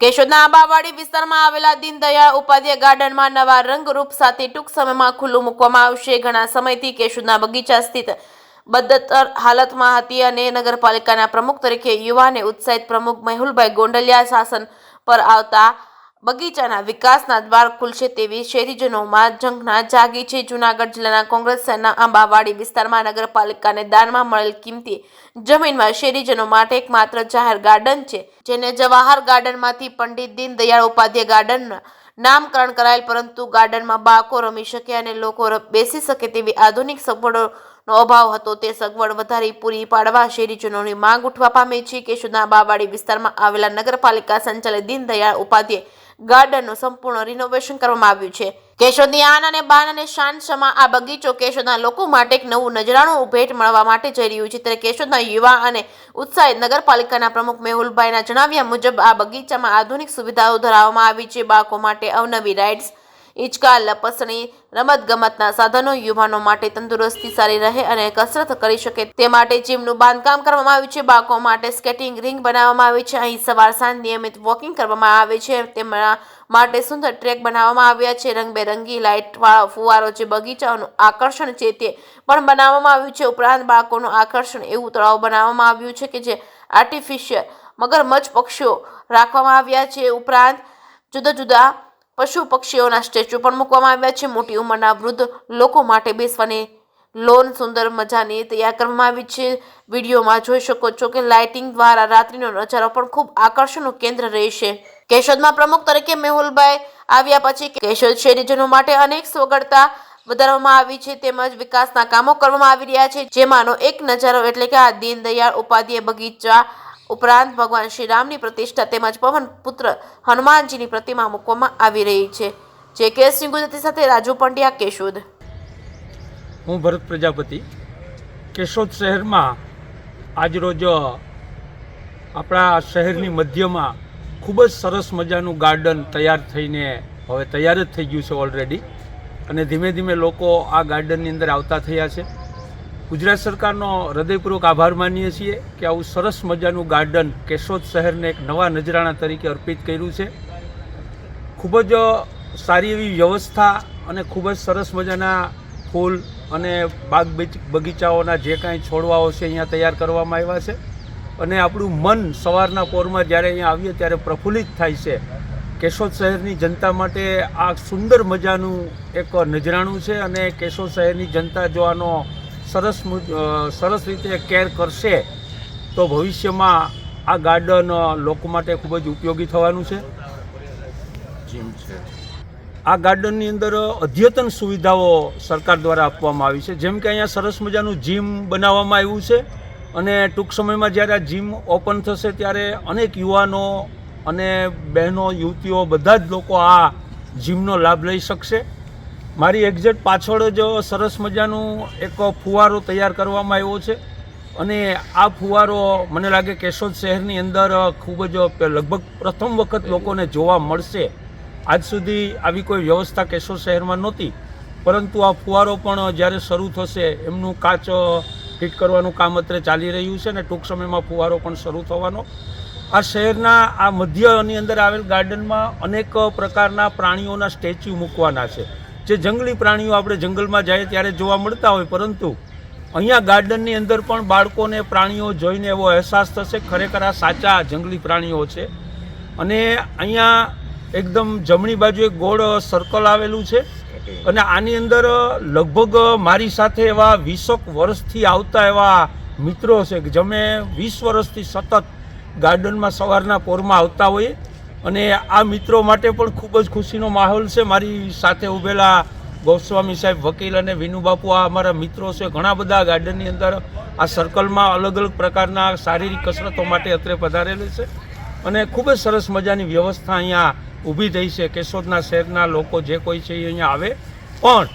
કેશોદના આંબાવાડી વિસ્તારમાં આવેલા દીનદયાળ ઉપાધ્યાય ગાર્ડનમાં નવા રંગરૂપ સાથે ટૂંક સમયમાં ખુલ્લું મૂકવામાં આવશે। ઘણા સમયથી કેશોદના બગીચા સ્થિત બદતર હાલતમાં હતી અને નગરપાલિકાના પ્રમુખ તરીકે યુવા અને ઉત્સાહિત પ્રમુખ મેહુલભાઈ ગોંડલિયા શાસન પર આવતા બગીચાના વિકાસના દ્વાર ખુલશે તેવી શહેરીજનોમાં ઝંખના જાગી છે। જૂનાગઢ જિલ્લાના કોંગ્રેસ શહેરના આંબાવાડી વિસ્તારમાં નગરપાલિકાને દાનમાં મળેલ કિંમતી જમીનમાં શહેરીજનો માટે એકમાત્ર જાહેર ગાર્ડન છે, જેને જવાહર ગાર્ડનમાંથી પંડિત દીનદયાળ ઉપાધ્યાય ગાર્ડન નામકરણ કરાયેલ, પરંતુ ગાર્ડનમાં બાળકો રમી શકે અને લોકો બેસી શકે તેવી આધુનિક સગવડોનો અભાવ હતો। તે સગવડ વધારી પૂરી પાડવા શહેરીજનોની માંગ ઉઠવા પામી છે। કેશોદના આંબાવાડી વિસ્તારમાં આવેલા નગરપાલિકા સંચાલિત દીનદયાળ ઉપાધ્યાય ગાર્ડનનું સંપૂર્ણ રિનોવેશન કરવામાં આવ્યું છે। કેશોદની આન અને બાન અને શાન સમા આ બગીચો કેશોદના લોકો માટે એક નવું નજરાણું ભેટ મળવા માટે જઈ રહ્યું છે। ત્યારે કેશોદના યુવા અને ઉત્સાહિત નગરપાલિકાના પ્રમુખ મેહુલભાઈના જણાવ્યા મુજબ આ બગીચામાં આધુનિક સુવિધાઓ ધરાવવામાં આવી છે। બાળકો માટે અવનવી રાઇડ્સ, હિંચકા, લપસણી, રમતગમતના સાધનો, યુવાનો માટે તંદુરસ્તી સારી રહે અને કસરત કરી શકે તે માટે જીમનું બાંધકામ કરવામાં આવ્યું છે। બાળકો માટે સ્કેટિંગ રિંગ બનાવવામાં આવી છે। અહીં સવાર સાંજ નિયમિત વોકિંગ કરવામાં આવે છે। તેમના માટે સુંદર ટ્રેક બનાવવામાં આવ્યા છે। રંગબેરંગી લાઇટવાળો ફુવારો જે બગીચાનું આકર્ષણ છે તે પણ બનાવવામાં આવ્યું છે। ઉપરાંત બાળકોનું આકર્ષણ એવું તળાવ બનાવવામાં આવ્યું છે કે જે આર્ટિફિશિયલ મગરમચ્છ પક્ષીઓ રાખવામાં આવ્યા છે। ઉપરાંત જુદા જુદા પશુ પક્ષીઓના સ્ટેચ્યુ પણ મૂકવામાં આવ્યા છે। મોટી ઉંમરના વૃદ્ધ લોકો માટે બેસવાની લોન સુંદર મજાની તૈયાર કરવામાં આવી છે। વિડીયોમાં જોઈ શકો છો કે લાઇટિંગ દ્વારા રાત્રિનો નજારો પણ ખૂબ આકર્ષણનું કેન્દ્ર રહેશે। કેશોદમાં પ્રમુખ તરીકે મેહુલભાઈ આવ્યા પછી કેશોદ શહેરીજનો માટે અનેક સગવડતા વધારવામાં આવી છે, તેમજ વિકાસના કામો કરવામાં આવી રહ્યા છે। જેમાંનો એક નજારો એટલે કે આ દીનદયાળ ઉપાધ્યાય બગીચા ઉપરાંત ભગવાન શ્રી રામની પ્રતિષ્ઠા તેમજ પવન પુત્ર હનુમાનજીની પ્રતિમા મૂકવામાં આવી રહી છે। જે સિંહ ગુજરાતી સાથે રાજુ પંડ્યા, કેશોદ। હું ભરત પ્રજાપતિ। કેશોદ શહેરમાં આજરોજ આપણા શહેરની મધ્યમાં ખૂબ જ સરસ મજાનું ગાર્ડન તૈયાર થઈને હવે તૈયાર જ થઈ ગયું છે ઓલરેડી, અને ધીમે ધીમે લોકો આ ગાર્ડનની અંદર આવતા થયા છે। ગુજરાત સરકારનો હૃદયપૂર્વક આભાર માનીએ છીએ કે આવું સરસ મજાનું ગાર્ડન કેશોદ શહેરને એક નવા નજરાણા તરીકે અર્પિત કર્યું છે। ખૂબ જ સારી એવી વ્યવસ્થા અને ખૂબ જ સરસ મજાના ફૂલ અને બાગ બગીચાઓના જે કાંઈ છોડવાઓ છે અહીંયા તૈયાર કરવામાં આવ્યા છે, અને આપણું મન સવારના પોરમાં જ્યારે અહીંયા આવીએ ત્યારે પ્રફુલ્લિત થાય છે। કેશોદ શહેરની જનતા માટે આ સુંદર મજાનું એક નજરાણું છે, અને કેશોદ શહેરની જનતા જો આનો સરસ રીતે કેર કરશે તો ભવિષ્યમાં આ ગાર્ડન લોકો માટે ખૂબ જ ઉપયોગી થવાનું છે। આ ગાર્ડનની અંદર અદ્યતન સુવિધાઓ સરકાર દ્વારા આપવામાં આવી છે, જેમ કે અહીંયા સરસ મજાનું જીમ બનાવવામાં આવ્યું છે, અને ટૂંક સમયમાં જ્યારે આ જીમ ઓપન થશે ત્યારે અનેક યુવાનો અને બહેનો, યુવતીઓ બધા જ લોકો આ જીમનો લાભ લઈ શકશે। મારી એક્ઝેક્ટ પાછળ જ સરસ મજાનું એક ફુવારો તૈયાર કરવામાં આવ્યો છે, અને આ ફુવારો મને લાગે કેશોદ શહેરની અંદર ખૂબ જ લગભગ પ્રથમ વખત લોકોને જોવા મળશે। આજ સુધી આવી કોઈ વ્યવસ્થા કેશોદ શહેરમાં નહોતી, પરંતુ આ ફુવારો પણ જ્યારે શરૂ થશે એમનું કાચ ફિટ કરવાનું કામ અત્યારે ચાલી રહ્યું છે, અને ટૂંક સમયમાં ફુવારો પણ શરૂ થવાનો। આ શહેરના આ મધ્યની અંદર આવેલ ગાર્ડનમાં અનેક પ્રકારના પ્રાણીઓના સ્ટેચ્યુ મૂકવાના છે, જે જંગલી પ્રાણીઓ આપણે જંગલમાં જાય ત્યારે જોવા મળતા હોય, પરંતુ અહીંયા ગાર્ડનની અંદર પણ બાળકોને પ્રાણીઓ જોઈને એવો અહેસાસ થશે ખરેખર આ સાચા જંગલી પ્રાણીઓ છે। અને અહીંયા એકદમ જમણી બાજુ એક ગોળ સર્કલ આવેલું છે, અને આની અંદર લગભગ મારી સાથે એવા 20 વર્ષથી આવતા એવા મિત્રો છે કે જેમે 20 વર્ષથી સતત ગાર્ડનમાં સવારના પોરમાં આવતા હોઈએ, અને આ મિત્રો માટે પણ ખૂબ જ ખુશીનો માહોલ છે। મારી સાથે ઊભેલા ગોસ્વામી સાહેબ વકીલ અને વિનુબાપુ આ અમારા મિત્રો છે, ઘણા બધા ગાર્ડનની અંદર આ સર્કલમાં અલગ અલગ પ્રકારના શારીરિક કસરતો માટે અત્રે પધારેલી છે, અને ખૂબ જ સરસ મજાની વ્યવસ્થા અહીંયા ઊભી થઈ છે। કેશોદના શહેરના લોકો જે કોઈ છે એ અહીંયા આવે, પણ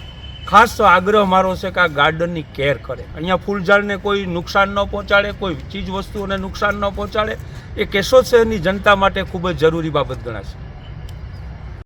ખાસ આગ્રહ મારો છે કે આ ગાર્ડનની કેર કરે, અહીંયા ફૂલઝાડને કોઈ નુકસાન ન પહોંચાડે, કોઈ ચીજ વસ્તુઓને નુકસાન ન પહોંચાડે, એ કેશોદ શહેરની જનતા માટે ખૂબ જ જરૂરી બાબત ગણાશે।